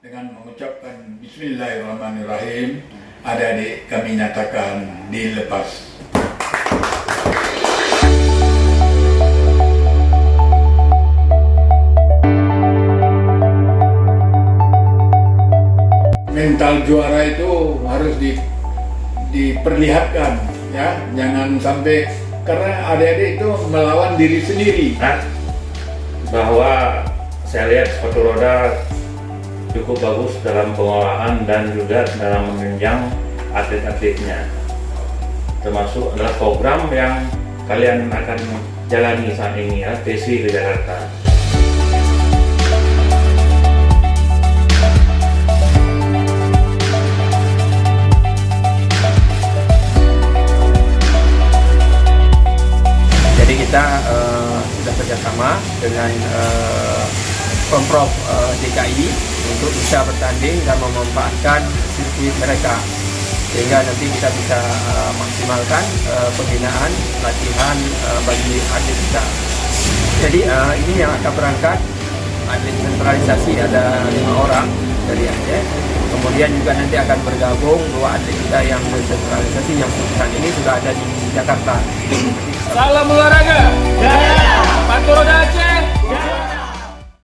Dengan mengucapkan Bismillahirrahmanirrahim, adik-adik kami nyatakan dilepas. Mental juara itu harus diperlihatkan, ya, jangan sampai karena adik-adik itu melawan diri sendiri. Bahwa saya lihat sepatu roda cukup bagus dalam pengolahan dan juga dalam menunjang atlet-atletnya, termasuk adalah program yang kalian akan jalani saat ini, ya, TC ke Jakarta. Jadi kita sudah kerjasama dengan Pemprov DKI untuk bisa bertanding dan memanfaatkan sirkuit mereka, sehingga nanti kita bisa maksimalkan pembinaan latihan bagi atlet kita. Jadi ini yang akan berangkat atlet sentralisasi ada 5 orang dari Aceh. Kemudian juga nanti akan bergabung 2 atlet kita yang desentralisasi yang saat ini sudah ada di Jakarta. Salam olahraga, jaya, sepatu roda Aceh.